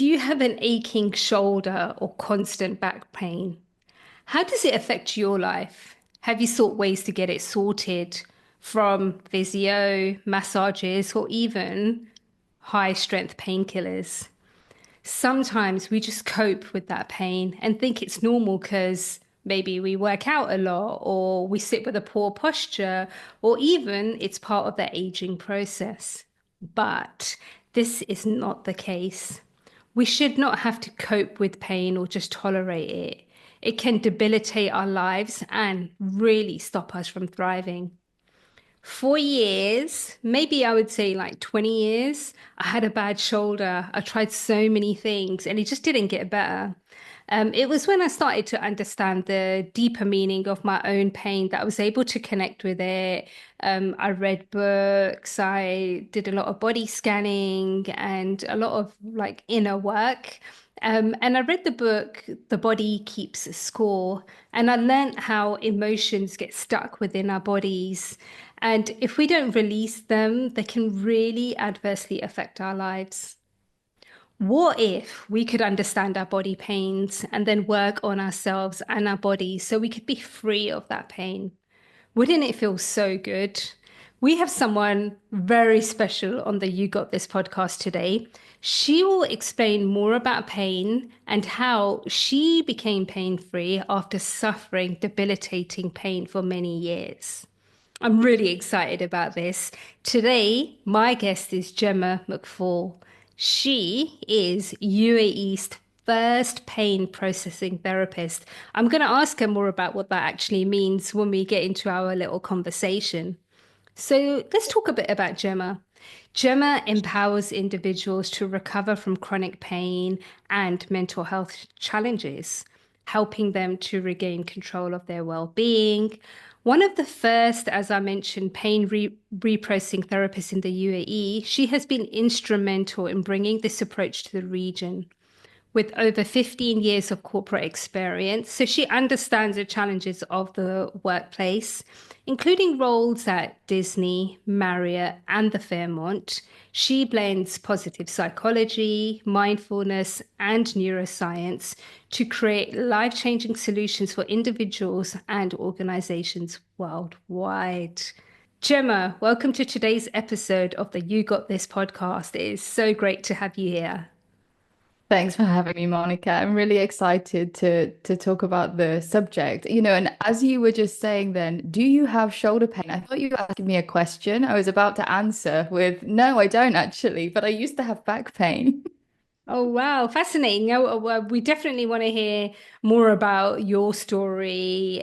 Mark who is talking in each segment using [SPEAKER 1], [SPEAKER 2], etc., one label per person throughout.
[SPEAKER 1] Do you have an aching shoulder or constant back pain? How does it affect your life? Have you sought ways to get it sorted from physio, massages, or even high strength painkillers? Sometimes we just cope with that pain and think it's normal because maybe we work out a lot or we sit with a poor posture or even it's part of the aging process. But this is not the case. We should not have to cope with pain or just tolerate it. It can debilitate our lives and really stop us from thriving. For years, maybe I would say like 20 years, I had a bad shoulder. I tried so many things and it just didn't get better. It was when I started to understand the deeper meaning of my own pain that I was able to connect with it. I read books, I did a lot of body scanning and a lot of like inner work. And I read the book, The Body Keeps a Score, and I learned how emotions get stuck within our bodies. And if we don't release them, they can really adversely affect our lives. What if we could understand our body pains and then work on ourselves and our bodies so we could be free of that pain? Wouldn't it feel so good? We have someone very special on the You Got This podcast today. She will explain more about pain and how she became pain free after suffering debilitating pain for many years. I'm really excited about this. Today, my guest is Gemma McFall. She is UAE's first pain processing therapist. I'm going to ask her more about what that actually means when we get into our little conversation. So let's talk a bit about Gemma. Gemma empowers individuals to recover from chronic pain and mental health challenges, helping them to regain control of their well-being. One of the first, as I mentioned, reprocessing therapists in the UAE, she has been instrumental in bringing this approach to the region with over 15 years of corporate experience. So she understands the challenges of the workplace, including roles at Disney, Marriott, and the Fairmont. She blends positive psychology, mindfulness, and neuroscience to create life-changing solutions for individuals and organizations worldwide. Gemma, welcome to today's episode of the You Got This podcast. It is so great to have you here.
[SPEAKER 2] Thanks for having me, Monica. I'm really excited to talk about the subject. And as you were just saying then, do you have shoulder pain? I thought you were asking me a question. I was about to answer with, no, I don't actually, but I used to have back pain.
[SPEAKER 1] Oh, wow. Fascinating. Well, we definitely want to hear more about your story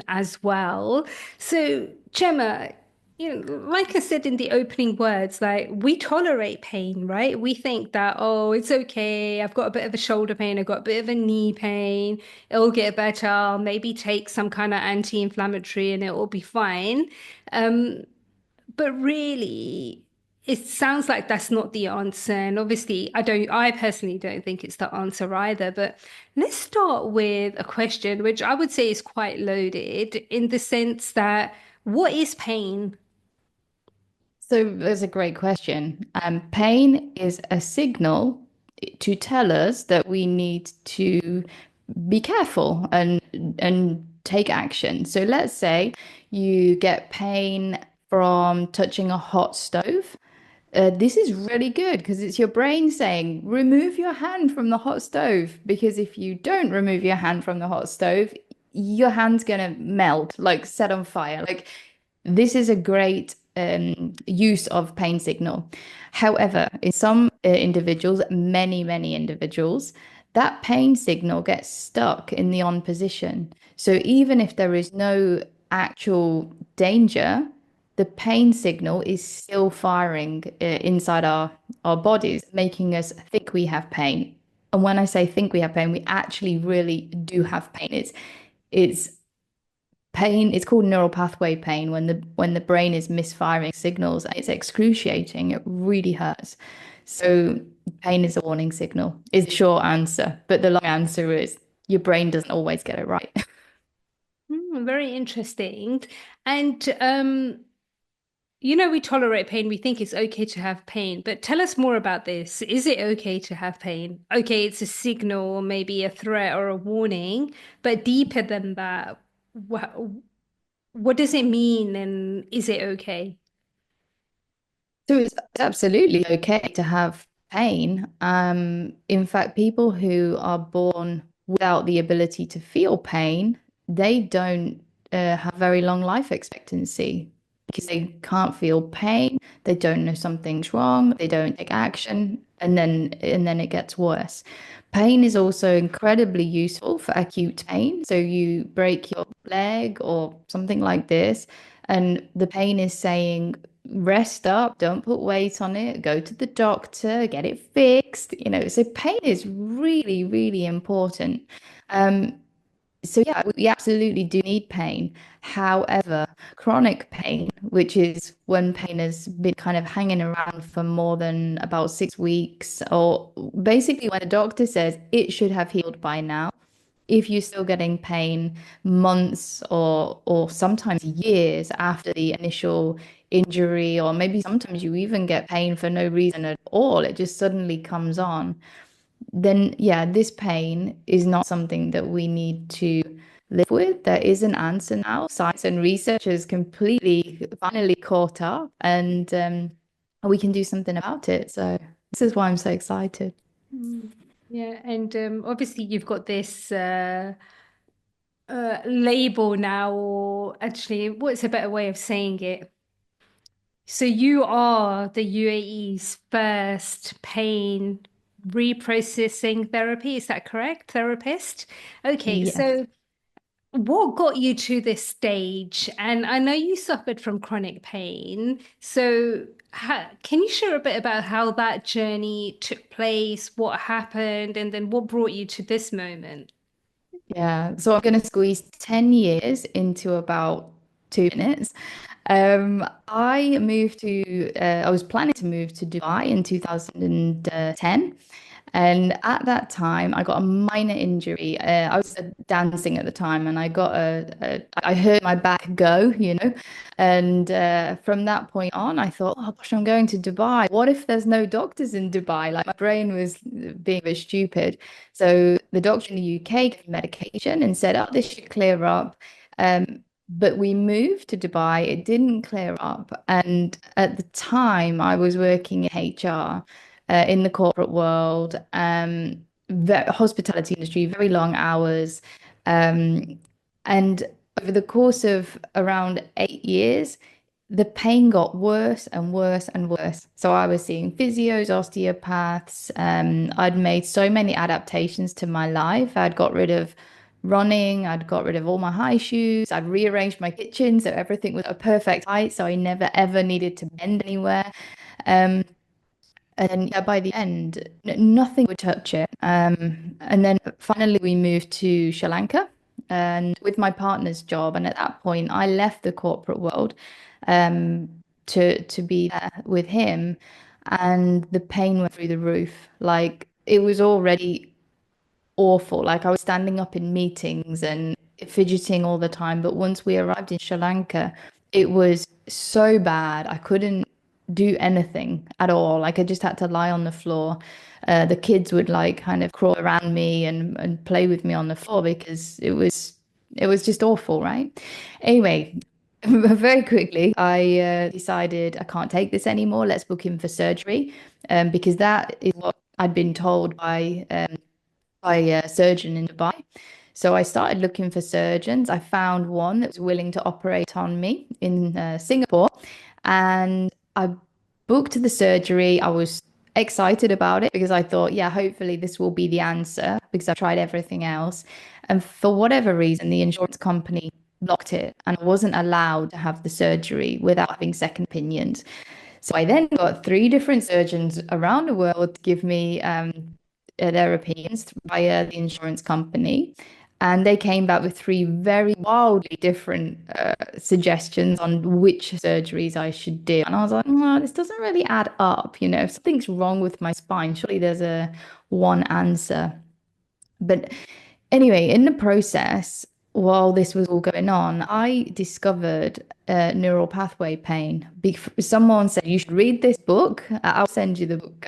[SPEAKER 1] as well. So, Gemma, like I said in the opening words, like we tolerate pain, right? We think that, oh, it's okay. I've got a bit of a shoulder pain. I've got a bit of a knee pain. It'll get better. I'll maybe take some kind of anti-inflammatory and it will be fine. Um, but really, it sounds like that's not the answer. And obviously, I personally don't think it's the answer either. But let's start with a question, which I would say is quite loaded in the sense that what is pain?
[SPEAKER 2] So that's a great question. Pain is a signal to tell us that we need to be careful and take action. So let's say you get pain from touching a hot stove. This is really good because it's your brain saying, remove your hand from the hot stove. Because if you don't remove your hand from the hot stove, your hand's gonna melt, like set on fire. Like this is a great use of pain signal. However, in some individuals, many individuals, that pain signal gets stuck in the on position. So even if there is no actual danger, the pain signal is still firing inside our bodies, making us think we have pain. And when I say think we have pain, we actually really do have pain. It's pain. It's called neural pathway pain when the brain is misfiring signals. It's excruciating. It really hurts. So pain is a warning signal, is the short answer. But the long answer is your brain doesn't always get it right.
[SPEAKER 1] Very interesting. And we tolerate pain. We think it's okay to have pain, but tell us more about this. Is it okay to have pain? Okay, it's a signal, or maybe a threat or a warning, but deeper than that, what, what does it mean and is it okay?
[SPEAKER 2] So it's absolutely okay to have pain. In fact, people who are born without the ability to feel pain, they don't have very long life expectancy because they can't feel pain. They don't know something's wrong. They don't take action, and then it gets worse. Pain is also incredibly useful for acute pain. So you break your leg or something like this, and the pain is saying, rest up, don't put weight on it, go to the doctor, get it fixed. So pain is really, really important. Um, so yeah, we absolutely do need pain. However, chronic pain, which is when pain has been kind of hanging around for more than about 6 weeks, or basically when a doctor says it should have healed by now, if you're still getting pain months or sometimes years after the initial injury, or maybe sometimes you even get pain for no reason at all, it just suddenly comes on, then yeah, this pain is not something that we need to live with. There is an answer now. Science and research has completely finally caught up, and we can do something about it. So this is why I'm so excited.
[SPEAKER 1] Mm. Yeah, and obviously you've got this label now, or actually, what's a better way of saying it? So you are the UAE's first pain reprocessing therapy, is that correct? Therapist? Okay,
[SPEAKER 2] Yes.
[SPEAKER 1] so what got you to this stage? And I know you suffered from chronic pain. So can you share a bit about how that journey took place, what happened, and then what brought you to this moment?
[SPEAKER 2] Yeah, so I'm going to squeeze 10 years into about 2 minutes. I was planning to move to Dubai in 2010. And at that time, I got a minor injury. I was dancing at the time, and I heard my back go. And from that point on, I thought, oh gosh, I'm going to Dubai. What if there's no doctors in Dubai? Like my brain was being a bit stupid. So the doctor in the UK gave me medication and said, oh, this should clear up. But we moved to Dubai. It didn't clear up. And at the time, I was working in HR, in the corporate world, hospitality industry, very long hours. Um, and over the course of around 8 years, the pain got worse and worse and worse. So I was seeing physios, osteopaths. I'd made so many adaptations to my life. I'd got rid of running, I'd got rid of all my high shoes, I'd rearranged my kitchen so everything was a perfect height, so I never ever needed to bend anywhere. Um, and yeah, by the end, nothing would touch it. And then finally, we moved to Sri Lanka, and with my partner's job. And at that point, I left the corporate world, to be there with him, and the pain went through the roof. Like it was already awful. Like I was standing up in meetings and fidgeting all the time. But once we arrived in Sri Lanka, it was so bad. I couldn't do anything at all. Like I just had to lie on the floor. The kids would like kind of crawl around me and play with me on the floor because it was just awful, right? Anyway, very quickly, I decided I can't take this anymore. Let's book him for surgery, because that is what I'd been told by a surgeon in Dubai. So I started looking for surgeons. I found one that was willing to operate on me in Singapore, and I booked the surgery. I was excited about it because I thought, yeah, hopefully this will be the answer because I tried everything else. And for whatever reason, the insurance company blocked it, and I wasn't allowed to have the surgery without having second opinions. So I then got three different surgeons around the world to give me their opinions via the insurance company. And they came back with three very wildly different suggestions on which surgeries I should do. And I was like, well, this doesn't really add up. If something's wrong with my spine, surely there's a one answer. But anyway, in the process, while this was all going on, I discovered neural pathway pain. Someone said you should read this book. I'll send you the book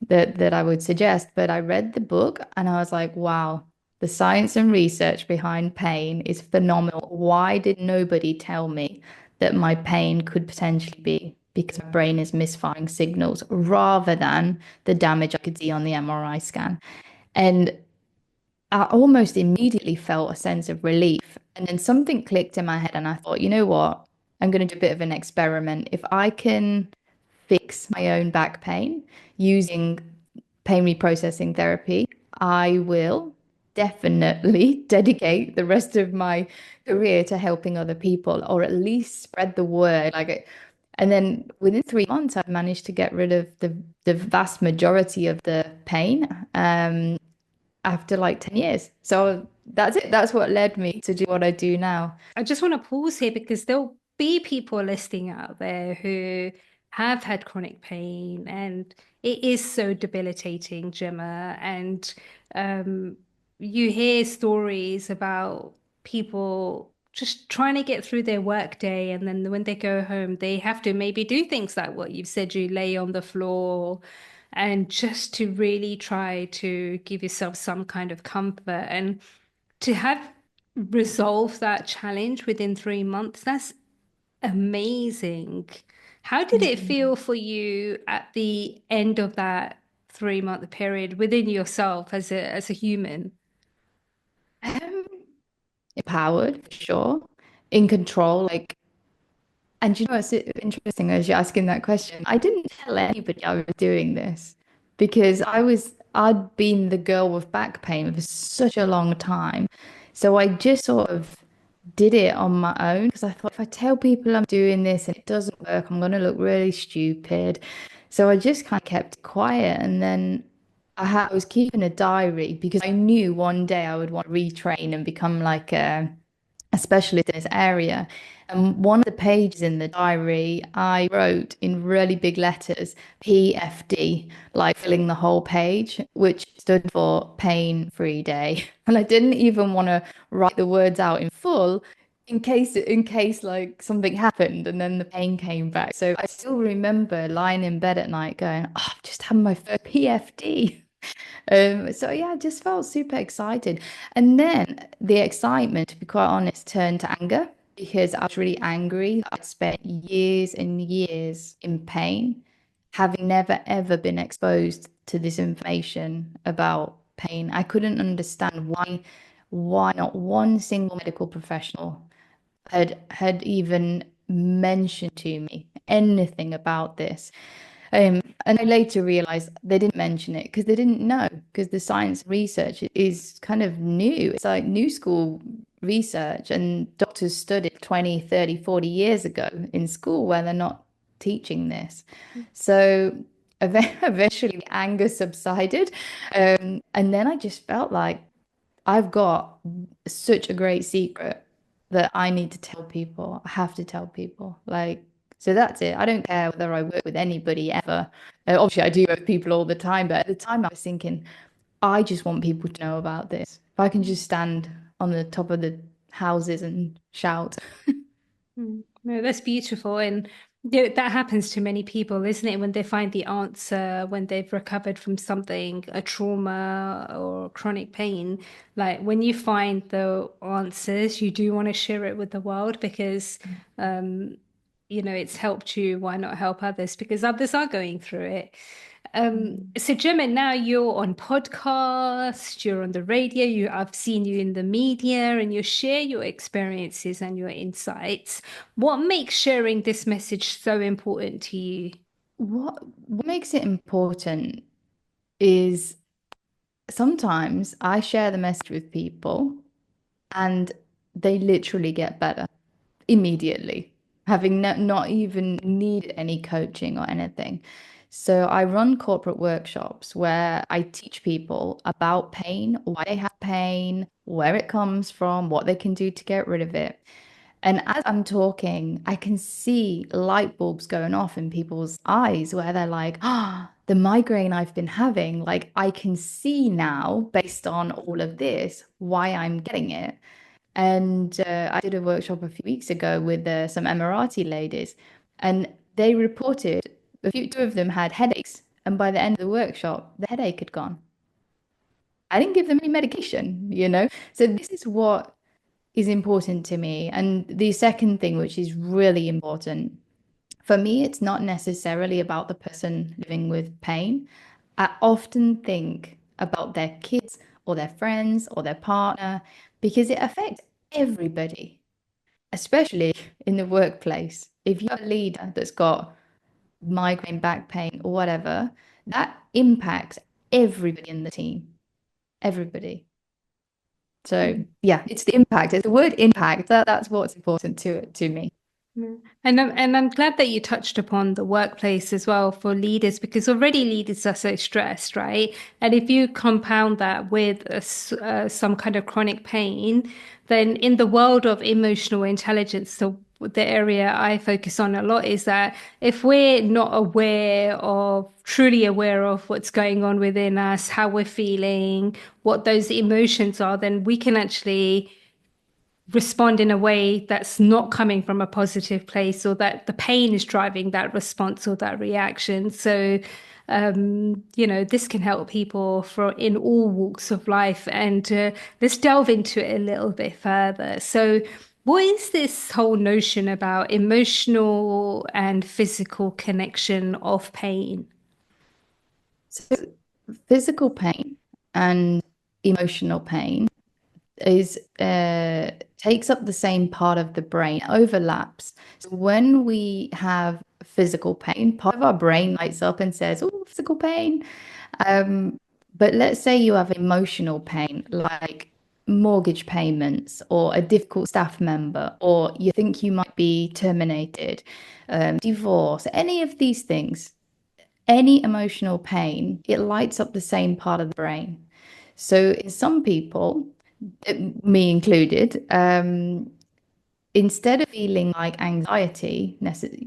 [SPEAKER 2] that I would suggest. But I read the book and I was like, wow, the science and research behind pain is phenomenal. Why did nobody tell me that my pain could potentially be because my brain is misfiring signals rather than the damage I could see on the MRI scan? And I almost immediately felt a sense of relief. And then something clicked in my head, and I thought, you know what? I'm going to do a bit of an experiment. If I can fix my own back pain using pain reprocessing therapy, I will definitely dedicate the rest of my career to helping other people, or at least spread the word. And then within 3 months, I've managed to get rid of the vast majority of the pain. After like 10 years. So that's it. That's what led me to do what I do now.
[SPEAKER 1] I just want to pause here because there'll be people listening out there who have had chronic pain and it is so debilitating, Gemma. And um, you hear stories about people just trying to get through their work day. And then when they go home, they have to maybe do things like what you've said, you lay on the floor and just to really try to give yourself some kind of comfort. And to have resolved that challenge within 3 months, that's amazing. How did it
[SPEAKER 2] Mhm.
[SPEAKER 1] feel for you at the end of that 3 month period within yourself as a human?
[SPEAKER 2] Um, Empowered for sure, in control. And you know what's interesting as you're asking that question? I didn't tell anybody I was doing this because I'd been the girl with back pain for such a long time. So I just sort of did it on my own because I thought if I tell people I'm doing this and it doesn't work, I'm going to look really stupid. So I just kind of kept quiet. And then I was keeping a diary because I knew one day I would want to retrain and become like a specialist in this area. And one of the pages in the diary, I wrote in really big letters, PFD, like filling the whole page, which stood for pain free day. And I didn't even want to write the words out in full in case like something happened and then the pain came back. So I still remember lying in bed at night going, oh, I've just had my first PFD. So yeah, I just felt super excited. And then the excitement, to be quite honest, turned to anger because I was really angry. I'd spent years and years in pain, having never ever been exposed to this information about pain. I couldn't understand why not one single medical professional had even mentioned to me anything about this. And I later realized they didn't mention it because they didn't know, because the science research is kind of new. It's like new school research, and doctors studied 20, 30, 40 years ago in school where they're not teaching this. So eventually anger subsided. And then I just felt like I've got such a great secret that I need to tell people. I have to tell people. So that's it. I don't care whether I work with anybody ever. Obviously, I do work with people all the time, but at the time I was thinking, I just want people to know about this. If I can just stand on the top of the houses and shout.
[SPEAKER 1] No, that's beautiful. And that happens to many people, isn't it? When they find the answer, when they've recovered from something, a trauma or chronic pain, like when you find the answers, you do want to share it with the world because, um, it's helped you. Why not help others? Because others are going through it. So Gemma, now you're on podcast, you're on the radio, I've seen you in the media and you share your experiences and your insights. What makes sharing this message so important to you?
[SPEAKER 2] What makes it important is sometimes I share the message with people and they literally get better immediately, having not even needed any coaching or anything. So I run corporate workshops where I teach people about pain, why they have pain, where it comes from, what they can do to get rid of it. And as I'm talking, I can see light bulbs going off in people's eyes where they're like, ah, the migraine I've been having, like I can see now, based on all of this, why I'm getting it. And I did a workshop a few weeks ago with some Emirati ladies, and they reported two of them had headaches. And by the end of the workshop, the headache had gone. I didn't give them any medication. So this is what is important to me. And the second thing, which is really important, for me, it's not necessarily about the person living with pain. I often think about their kids or their friends or their partner because it affects everybody, especially in the workplace. If you're a leader that's got migraine, back pain, or whatever, that impacts everybody in the team, everybody. So yeah, it's the impact. It's the word impact. That's what's important to me.
[SPEAKER 1] Yeah. And I'm glad that you touched upon the workplace as well for leaders because already leaders are so stressed, right? And if you compound that with some kind of chronic pain, then in the world of emotional intelligence, the area I focus on a lot is that if we're not truly aware of what's going on within us, how we're feeling, what those emotions are, then we can actually respond in a way that's not coming from a positive place or that the pain is driving that response or that reaction. So, this can help people in all walks of life. And let's delve into it a little bit further. So, what is this whole notion about emotional and physical connection of pain?
[SPEAKER 2] So physical pain and emotional pain is takes up the same part of the brain, overlaps. So when we have physical pain, part of our brain lights up and says, "Oh, physical pain." Um, but let's say you have emotional pain, like mortgage payments, or a difficult staff member, or you think you might be terminated, divorce, any of these things, any emotional pain, it lights up the same part of the brain. So in some people, me included, instead of feeling like anxiety,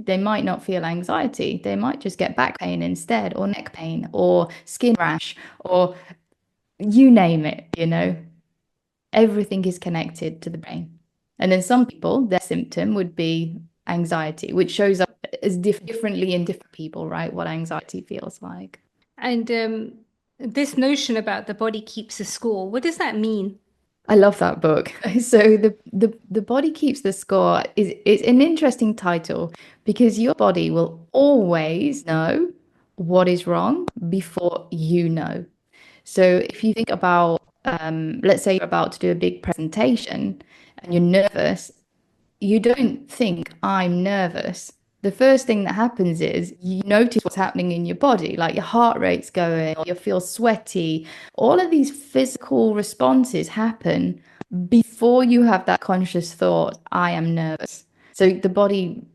[SPEAKER 2] they might not feel anxiety. They might just get back pain instead, or neck pain, or skin rash, or you name it. Everything is connected to the brain. And then some people, their symptom would be anxiety, which shows up as differently in different people, right? What anxiety feels like.
[SPEAKER 1] And this notion about the body keeps a score, what does that mean?
[SPEAKER 2] I love that book. So the body keeps the score is it's an interesting title because your body will always know what is wrong before you know. So if you think about let's say you're about to do a big presentation and you're nervous, you don't think I'm nervous. The first thing that happens is you notice what's happening in your body, like your heart rate's going, or you feel sweaty. All of these physical responses happen before you have that conscious thought, I am nervous. So the body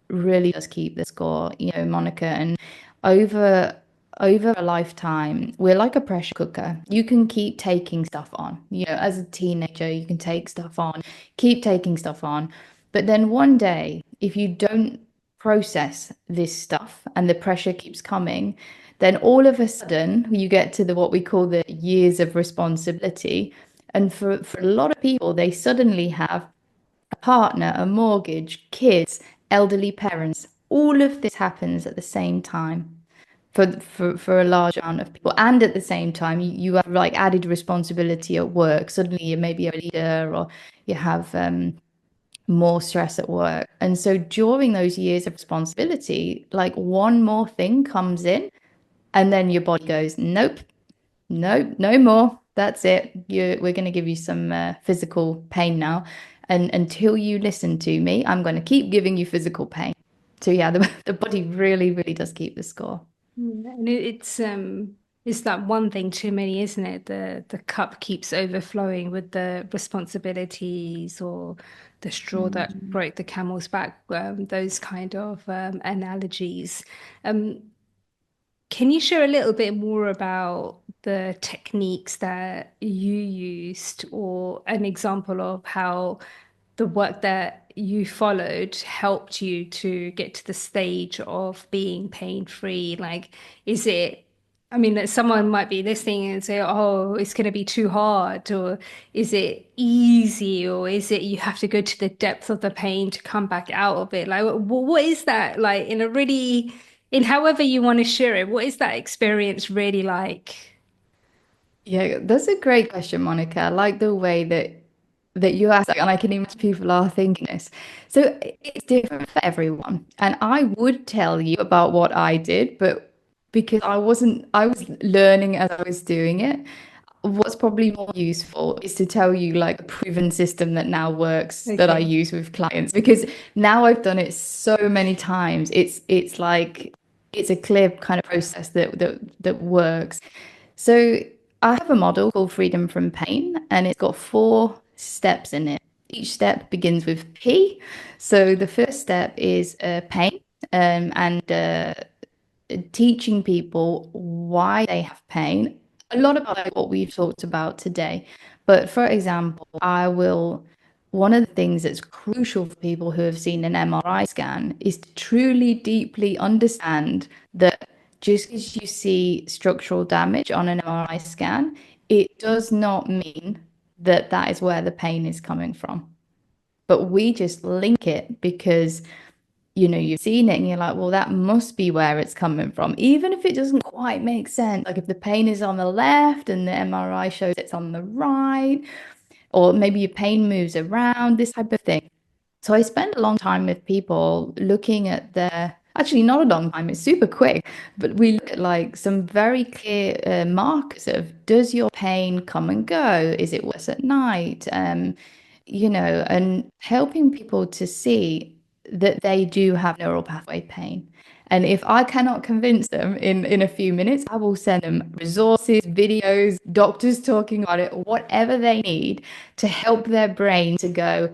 [SPEAKER 2] really does keep the score, Monica. And over over a lifetime, we're like a pressure cooker. You can keep taking stuff on. As a teenager, you can take stuff on, keep taking stuff on. But then one day, if you don't process this stuff and the pressure keeps coming, then all of a sudden you get to the what we call the years of responsibility. And for a lot of people, they suddenly have a partner, a mortgage, kids, elderly parents. All of this happens at the same time for a large amount of people. And at the same time, you have like added responsibility at work. Suddenly you maybe a leader or you have more stress at work. And so during those years of responsibility, like one more thing comes in, and then your body goes, nope, nope, no more. That's it. We're going to give you some physical pain now. And until you listen to me, I'm going to keep giving you physical pain. So yeah, the body really, really does keep the score.
[SPEAKER 1] And it's that one thing too many, isn't it? The cup keeps overflowing with the responsibilities or the straw that
[SPEAKER 2] Mm.
[SPEAKER 1] broke the camel's back, those kind of analogies. Um, can you share a little bit more about the techniques that you used or an example of how the work that you followed helped you to get to the stage of being pain-free? Like, is it I mean, that someone might be listening and say, oh, it's going to be too hard, or is it easy, or is it you have to go to the depth of the pain to come back out of it? Like, what is that like in a really, in however you want to share it, what is that experience really like?
[SPEAKER 2] Yeah, that's a great question, Monica. I like the way that you asked that, and I can imagine people are thinking this. So it's different for everyone. And I would tell you about what I did, but because I was learning as I was doing it. What's probably more useful is to tell you like a proven system that now works that I
[SPEAKER 1] Okay.
[SPEAKER 2] use with clients because now I've done it so many times. It's like it's a clear kind of process that works. So I have a model called Freedom from Pain, and it's got 4 steps in it. Each step begins with P. So the first step is pain, and teaching people why they have pain. A lot about like what we've talked about today. But for example, one of the things that's crucial for people who have seen an MRI scan is to truly deeply understand that just as you see structural damage on an MRI scan, it does not mean that that is where the pain is coming from. But we just link it because you've seen it and you're like, well, that must be where it's coming from, even if it doesn't quite make sense. Like if the pain is on the left and the MRI shows it's on the right, or maybe your pain moves around, this type of thing. So I spend a long time with people looking at actually not a long time, it's super quick, but we look at like some very clear markers of does your pain come and go? Is it worse at night? And helping people to see that they do have neural pathway pain. And if I cannot convince them in a few minutes, I will send them resources, videos, doctors talking about it, whatever they need to help their brain to go,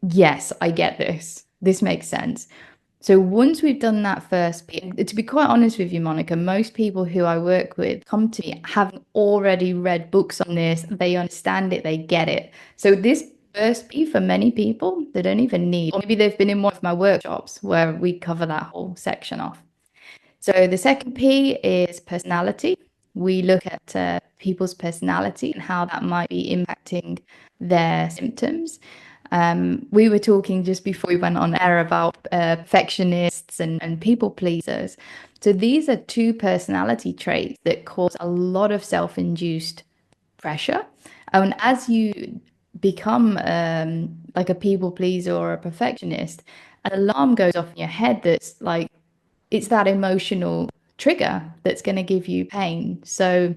[SPEAKER 2] yes, I get this. This makes sense. So once we've done that first bit, to be quite honest with you, Monica, most people who I work with come to me having already read books on this. They understand it, they get it. So this first piece for many people, they don't even need, or maybe they've been in one of my workshops where we cover that whole section off. So the second P is personality. We look at people's personality and how that might be impacting their symptoms. We were talking just before we went on air about perfectionists and people pleasers. So these are 2 personality traits that cause a lot of self-induced pressure. And as you become like a people pleaser or a perfectionist, an alarm goes off in your head that's like, it's that emotional trigger that's going to give you pain. So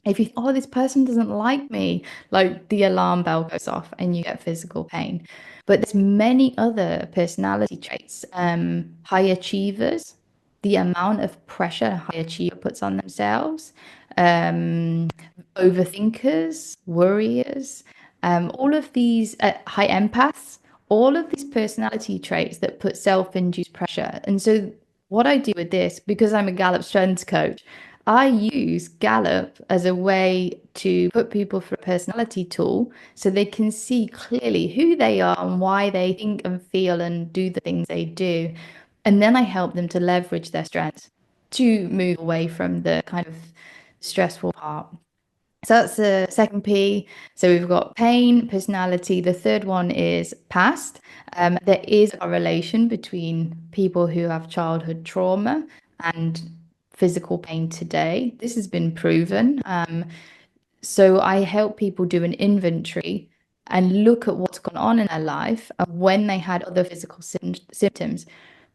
[SPEAKER 2] if you, oh, this person doesn't like me, like the alarm bell goes off and you get physical pain. But there's many other personality traits. High achievers, the amount of pressure a high achiever puts on themselves, um, overthinkers, worriers, all of these high empaths, all of these personality traits that put self-induced pressure. And so what I do with this, because I'm a Gallup Strengths coach, I use Gallup as a way to put people through a personality tool so they can see clearly who they are and why they think and feel and do the things they do. And then I help them to leverage their strengths to move away from the kind of stressful part. So that's the second P. So we've got pain, personality. The third one is past. There is a correlation between people who have childhood trauma and physical pain today. This has been proven. So I help people do an inventory and look at what's gone on in their life and when they had other physical symptoms.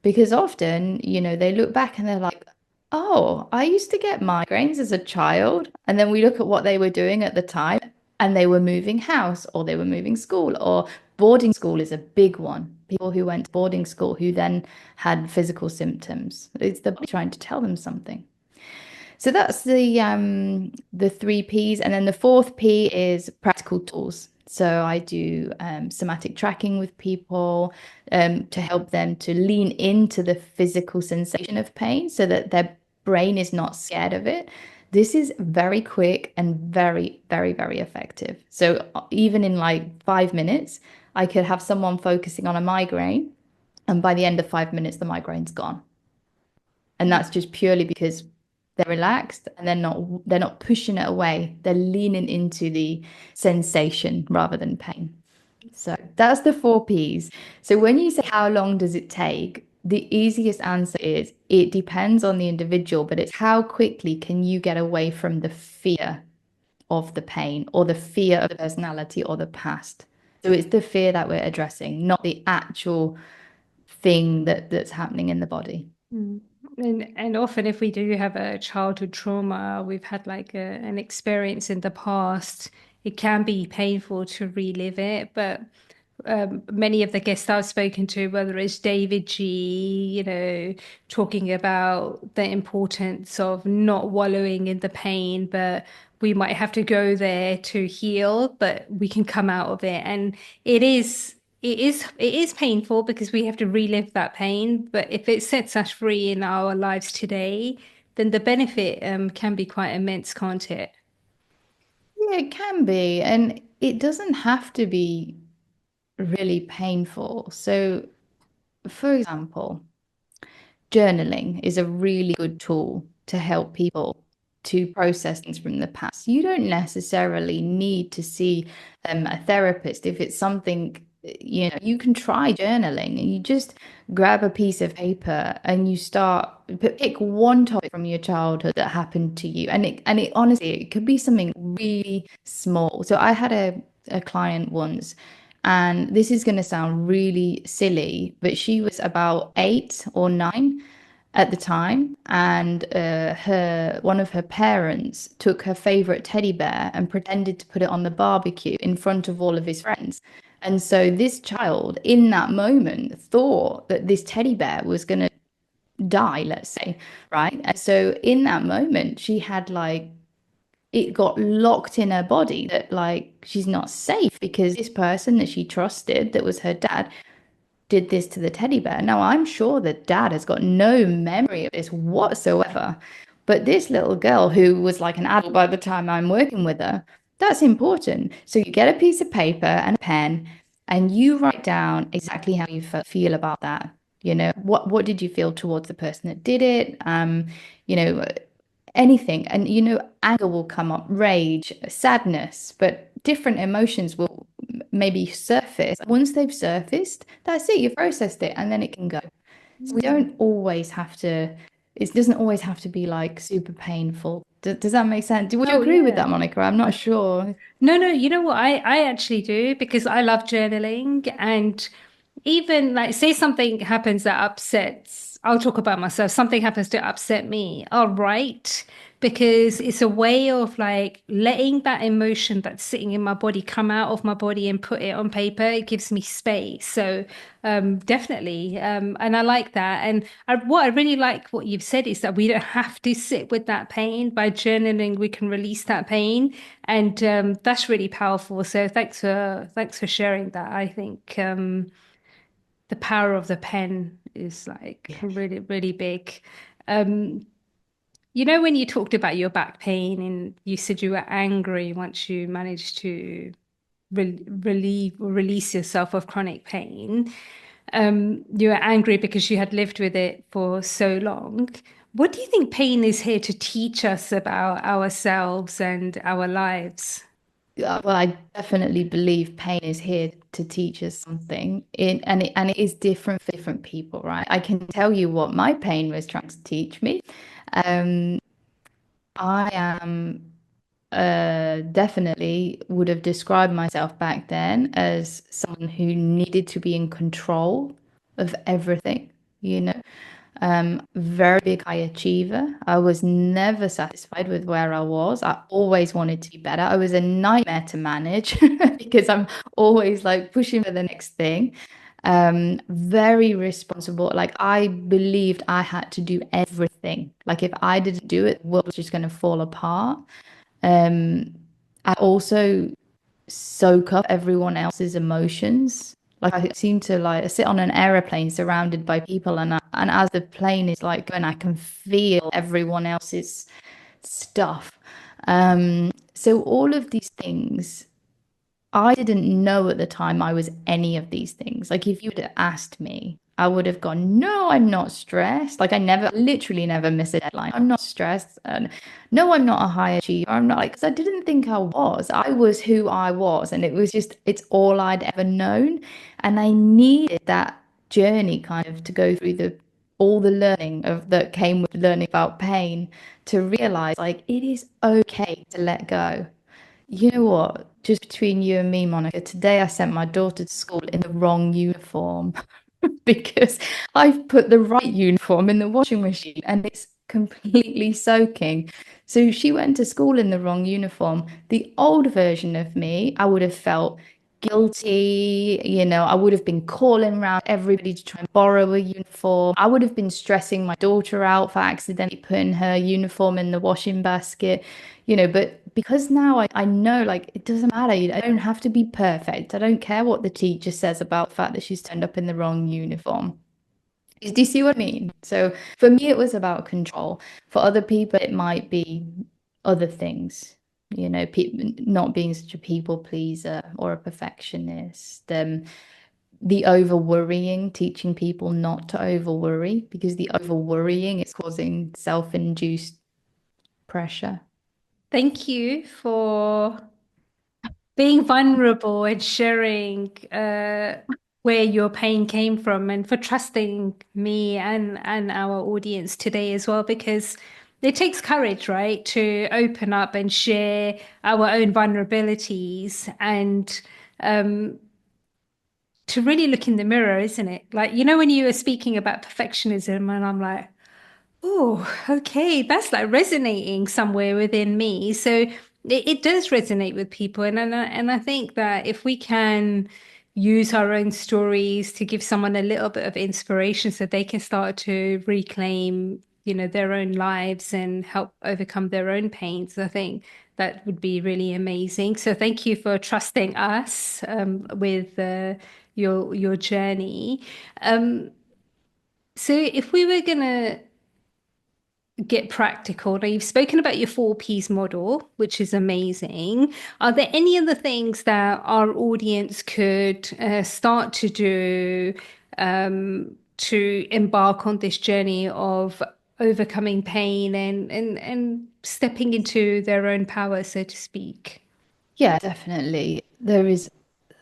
[SPEAKER 2] Because often, they look back and they're like, oh, I used to get migraines as a child. And then we look at what they were doing at the time and they were moving house or they were moving school or boarding school is a big one. People who went to boarding school who then had physical symptoms. It's the body trying to tell them something. So that's the 3 Ps, and then the fourth P is practical tools. So I do somatic tracking with people to help them to lean into the physical sensation of pain so that their brain is not scared of it. This is very quick and very, very, very effective. So even in like 5 minutes, I could have someone focusing on a migraine, and by the end of 5 minutes, the migraine's gone. And that's just purely because They're relaxed and they're not pushing it away. They're leaning into the sensation rather than pain. So that's the 4 Ps. So when you say how long does it take, the easiest answer is it depends on the individual, but it's how quickly can you get away from the fear of the pain or the fear of the personality or the past. So it's the fear that we're addressing, not the actual thing that's happening in the body.
[SPEAKER 1] Mm. And often if we do have a childhood trauma, we've had like an experience in the past, it can be painful to relive it. But many of the guests I've spoken to, whether it's David G, talking about the importance of not wallowing in the pain, but we might have to go there to heal, but we can come out of it. And it is painful because we have to relive that pain. But if it sets us free in our lives today, then the benefit can be quite immense, can't it?
[SPEAKER 2] Yeah, it can be. And it doesn't have to be really painful. So, for example, journaling is a really good tool to help people to process things from the past. You don't necessarily need to see a therapist if it's something, you can try journaling and you just grab a piece of paper and you start pick one topic from your childhood that happened to you. And it honestly, it could be something really small. So I had a client once, and this is going to sound really silly, but she was about 8 or 9 at the time, and her one of her parents took her favorite teddy bear and pretended to put it on the barbecue in front of all of his friends. And so this child, in that moment, thought that this teddy bear was going to die, let's say, right? And so in that moment, she had like it got locked in her body that like she's not safe because this person that she trusted, that was her dad, did this to the teddy bear. Now, I'm sure that dad has got no memory of this whatsoever. But this little girl, who was like an adult by the time I'm working with her, that's important. So you get a piece of paper and a pen and you write down exactly how you feel about that. What did you feel towards the person that did it? You know, anything. And anger will come up, rage, sadness, but different emotions will maybe surface. Once they've surfaced, that's it, you've processed it, and then it can go. So we don't always have to, it doesn't always have to be like super painful. Does that make sense? Would you
[SPEAKER 1] Oh,
[SPEAKER 2] agree with
[SPEAKER 1] yeah.
[SPEAKER 2] that, Monica? I'm not sure.
[SPEAKER 1] No, no, you know what? I actually do because I love journaling. And even like, say something happens that upsets, I'll talk about myself. Something happens to upset me. I'll write because it's a way of like letting that emotion that's sitting in my body come out of my body and put it on paper. It gives me space. So definitely. And I like that. And what I really like what you've said is that we don't have to sit with that pain. By journaling, we can release that pain. And that's really powerful. So thanks for sharing that. I think the power of the pen is like
[SPEAKER 2] Yeah.
[SPEAKER 1] really, really big. Um, when you talked about your back pain and you said you were angry once you managed to relieve or release yourself of chronic pain, you were angry because you had lived with it for so long. What do you think pain is here to teach us about ourselves and our lives?
[SPEAKER 2] Well, I definitely believe pain is here to teach us something, and it is different for different people, right? I can tell you what my pain was trying to teach me. Um, I am definitely would have described myself back then as someone who needed to be in control of everything, you know. Very big high achiever. I was never satisfied with where I was. I always wanted to be better. I was a nightmare to manage because I'm always like pushing for the next thing. Very responsible. Like I believed I had to do everything. Like if I didn't do it, the world was just going to fall apart. Um, I also soak up everyone else's emotions. Like I seem to like sit on an aeroplane surrounded by people, and as the plane is like going, I can feel everyone else's stuff. So all of these things, I didn't know at the time I was any of these things. Like if you had asked me I would have gone, no, I'm not stressed. Like I never, literally never miss a deadline. I'm not stressed. And no, I'm not a high achiever. I'm not like, because I didn't think I was. I was who I was. And it was just, it's all I'd ever known. And I needed that journey kind of to go through all the learning of that came with learning about pain to realize like it is okay to let go. You know what? Just between you and me, Monica, today I sent my daughter to school in the wrong uniform because I've put the right uniform in the washing machine and it's completely soaking. So she went to school in the wrong uniform. The old version of me, I would have felt guilty. I would have been calling around everybody to try and borrow a uniform. I would have been stressing my daughter out for accidentally putting her uniform in the washing basket. But because now I know like it doesn't matter. I don't have to be perfect. I don't care what the teacher says about the fact that she's turned up in the wrong uniform. Do you see what I mean? So for me, it was about control. For other people, it might be other things. People not being such a people pleaser or a perfectionist. The over worrying, teaching people not to over worry because the over worrying is causing self-induced pressure.
[SPEAKER 1] Thank you for being vulnerable and sharing where your pain came from and for trusting me and our audience today as well, because it takes courage, right, to open up and share our own vulnerabilities and um, to really look in the mirror, isn't it? Like, when you were speaking about perfectionism, and I'm like, oh, okay. That's like resonating somewhere within me. So it does resonate with people. And I think that if we can use our own stories to give someone a little bit of inspiration so they can start to reclaim, their own lives and help overcome their own pains, I think that would be really amazing. So thank you for trusting us with your journey. Um, so if we were gonna get practical. Now, you've spoken about your 4Ps model, which is amazing. Are there any other things that our audience could start to do to embark on this journey of overcoming pain and stepping into their own power, so to speak?
[SPEAKER 2] Yeah, definitely. There is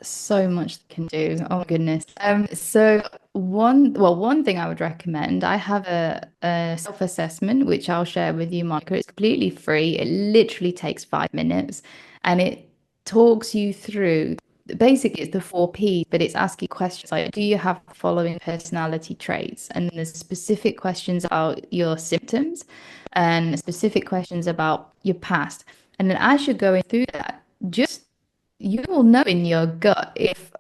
[SPEAKER 2] so much they can do. Oh my goodness. So one thing I would recommend, I have a self-assessment which I'll share with you, Monica. It's completely free. It literally takes 5 minutes and it talks you through basically it's the 4P, but it's asking questions like, do you have the following personality traits? And then there's specific questions about your symptoms and specific questions about your past. And then as you're going through that, just you will know in your gut if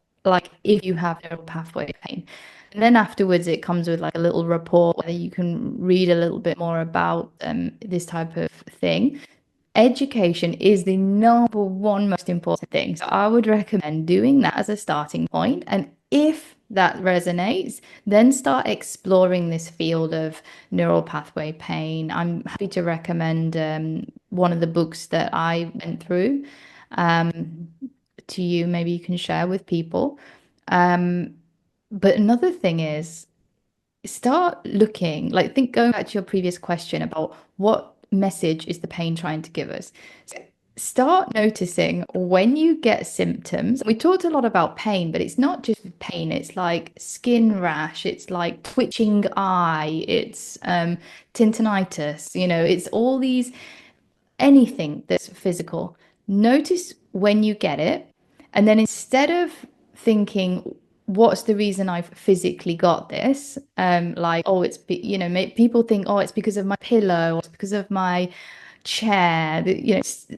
[SPEAKER 2] you have neural pathway pain. And then afterwards it comes with like a little report where you can read a little bit more about this type of thing. Education is the number one most important thing. So I would recommend doing that as a starting point. And if that resonates, then start exploring this field of neural pathway pain. I'm happy to recommend one of the books that I went through um, to you. Maybe you can share with people. Um, but another thing is start looking, like think going back to your previous question about what message is the pain trying to give us. So start noticing when you get symptoms. We talked a lot about pain, but it's not just pain. It's like skin rash, it's like twitching eye, it's tinnitus, it's all these anything that's physical. Notice when you get it. And then instead of thinking, what's the reason I've physically got this? Like, oh, people think, oh, it's because of my pillow, or it's because of my chair.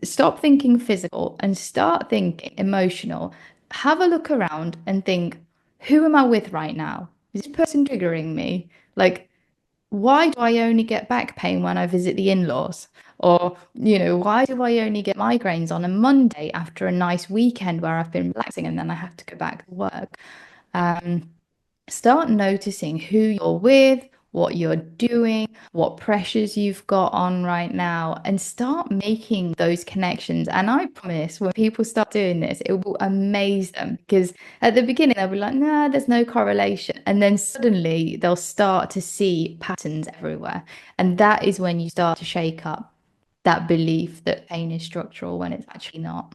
[SPEAKER 2] Stop thinking physical and start thinking emotional. Have a look around and think, who am I with right now? Is this person triggering me? Like, why do I only get back pain when I visit the in-laws? Or, why do I only get migraines on a Monday after a nice weekend where I've been relaxing and then I have to go back to work? Um, Start noticing who you're with, what you're doing, what pressures you've got on right now, and start making those connections. And I promise when people start doing this, it will amaze them because at the beginning they'll be like, nah, there's no correlation. And then suddenly they'll start to see patterns everywhere. And that is when you start to shake up that belief that pain is structural when it's actually not.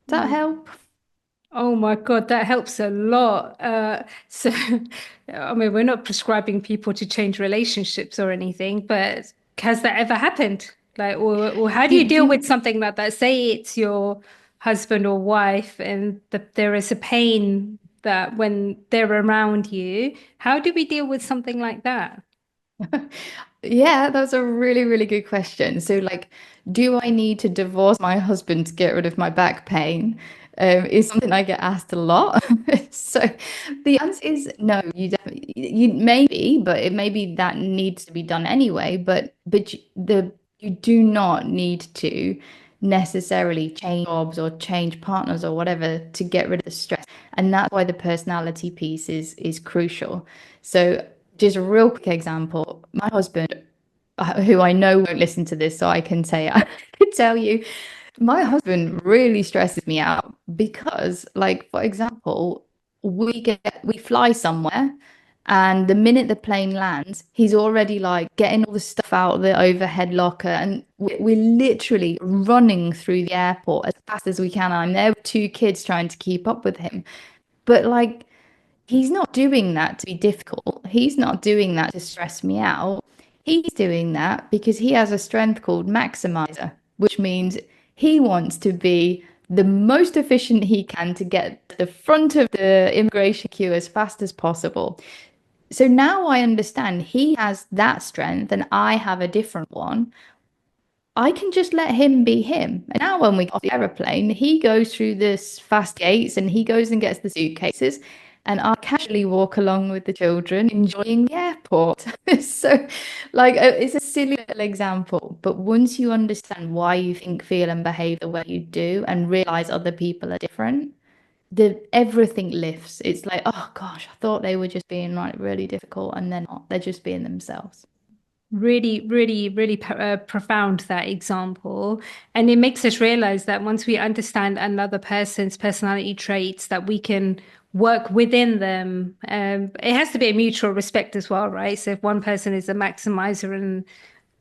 [SPEAKER 2] Does that help?
[SPEAKER 1] Oh my God, that helps a lot. So, I mean, we're not prescribing people to change relationships or anything, but has that ever happened? Like, or how do you
[SPEAKER 2] Do
[SPEAKER 1] deal
[SPEAKER 2] you
[SPEAKER 1] with something like that? Say it's your husband or wife, and there is a pain that when they're around you, how do we deal with something like that?
[SPEAKER 2] Yeah, that's a really, really good question. So, like, do I need to divorce my husband to get rid of my back pain? Is something I get asked a lot. So, the answer is no. You definitely, you maybe, but it maybe that needs to be done anyway. You do not need to necessarily change jobs or change partners or whatever to get rid of the stress. And that's why the personality piece is crucial. So just a real quick example, my husband, who I know won't listen to this, so I can say, I could tell you, my husband really stresses me out because, like, for example, we fly somewhere, and the minute the plane lands, he's already like getting all the stuff out of the overhead locker, and we're literally running through the airport as fast as we can. I'm there with two kids trying to keep up with him. But like he's not doing that to be difficult. He's not doing that to stress me out. He's doing that because he has a strength called maximizer, which means he wants to be the most efficient he can to get to the front of the immigration queue as fast as possible. So now I understand he has that strength and I have a different one. I can just let him be him. And now when we get off the aeroplane, he goes through this fast gates and he goes and gets the suitcases. And I casually walk along with the children, enjoying the airport. So, like, it's a silly little example. But once you understand why you think, feel, and behave the way you do, and realize other people are different, everything lifts. It's like, oh gosh, I thought they were just being like really difficult, and they're not. They're just being themselves.
[SPEAKER 1] Really, really, really profound that example. And it makes us realize that once we understand another person's personality traits, that we can work within them. It has to be a mutual respect as well, right? So if one person is a maximizer and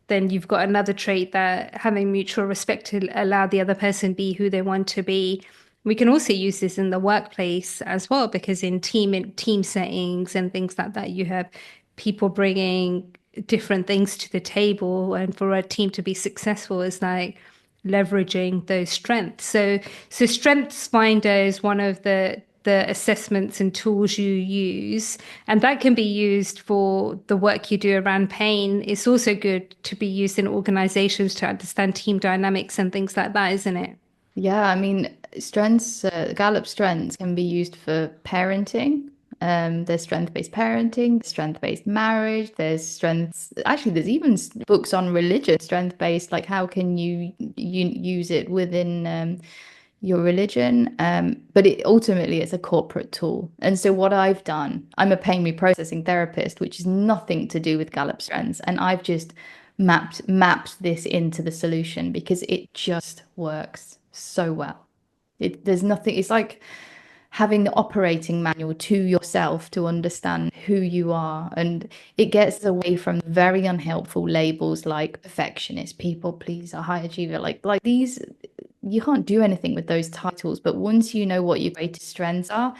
[SPEAKER 1] then you've got another trait that having mutual respect to allow the other person be who they want to be. We can also use this in the workplace as well, because in team settings and things like that, you have people bringing different things to the table, and for a team to be successful is like leveraging those strengths. So Strengths Finder is one of the assessments and tools you use, and that can be used for the work you do around pain. It's also good to be used in organizations to understand team dynamics and things like that, isn't it?
[SPEAKER 2] Yeah, I mean, Gallup strengths can be used for parenting. There's strength-based parenting, strength-based marriage, there's strengths. Actually, there's even books on religion, strength-based, like how can you use it within your religion. But ultimately, it's a corporate tool. And so, what I've done, I'm a pain reprocessing therapist, which is nothing to do with Gallup strengths, and I've just mapped this into the solution because it just works so well. There's nothing. It's like having the operating manual to yourself to understand who you are, and it gets away from very unhelpful labels like perfectionist, people pleaser, high achiever, like these you can't do anything with those titles, but once you know what your greatest strengths are,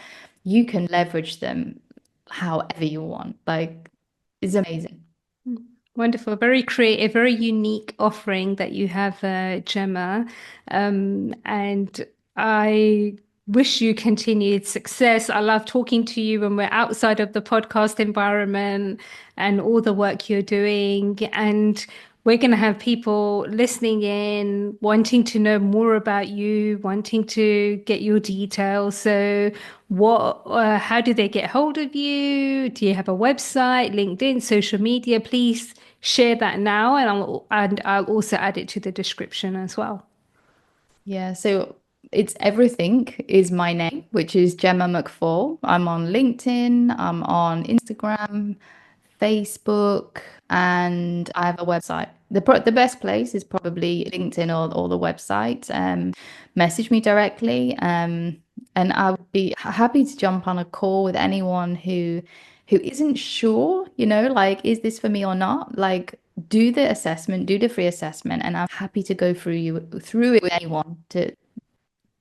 [SPEAKER 2] you can leverage them however you want. Like, it's amazing.
[SPEAKER 1] Wonderful, very creative, very unique offering that you have, Gemma. And I wish you continued success. I love talking to you when we're outside of the podcast environment and all the work you're doing. And we're going to have people listening in, wanting to know more about you, wanting to get your details. So, how do they get hold of you? Do you have a website, LinkedIn, social media? Please share that now, and I'll also add it to the description as well.
[SPEAKER 2] Yeah, so it's everything is my name, which is Gemma McFall. I'm on LinkedIn, I'm on Instagram, Facebook, and I have a website. The best place is probably LinkedIn or the website. Message me directly, and I would be happy to jump on a call with anyone who isn't sure, like, is this for me or not? Like, do the assessment, do the free assessment, and I'm happy to go through it with anyone to.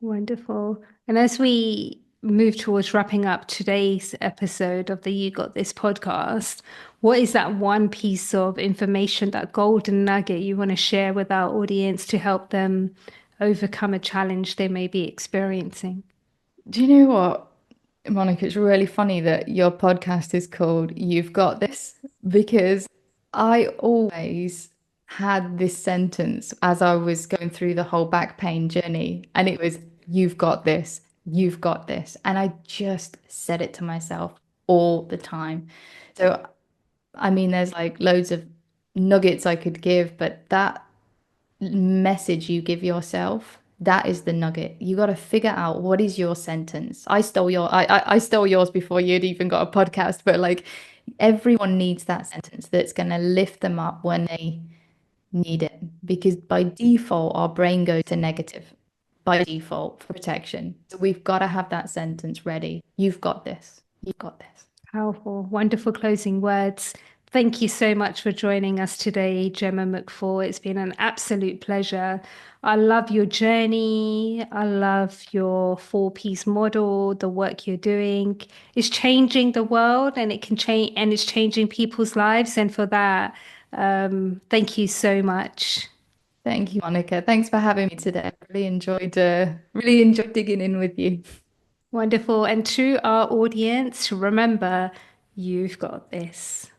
[SPEAKER 1] Wonderful. And as we move towards wrapping up today's episode of the You Got This podcast, what is that one piece of information, that golden nugget you want to share with our audience to help them overcome a challenge they may be experiencing?
[SPEAKER 2] Do you know what, Monica? It's really funny that your podcast is called You've Got This because I always had this sentence as I was going through the whole back pain journey, and it was, You've got this, you've got this. And I just said it to myself all the time. So, I mean, there's like loads of nuggets I could give, but that message you give yourself, that is the nugget. You got to figure out what is your sentence. I stole yours before you'd even got a podcast, but like everyone needs that sentence that's going to lift them up when they need it, because by default our brain goes to negative by default for protection. So we've got to have that sentence ready. You've got this. You've got this.
[SPEAKER 1] Powerful, wonderful closing words. Thank you so much for joining us today, Gemma McFall. It's been an absolute pleasure. I love your journey. I love your four-piece model, the work you're doing. It's changing the world and it can change and it's changing people's lives. And for that, thank you so much.
[SPEAKER 2] Thank you, Monica. Thanks for having me today. I really enjoyed digging in with you.
[SPEAKER 1] Wonderful. And to our audience, remember, you've got this.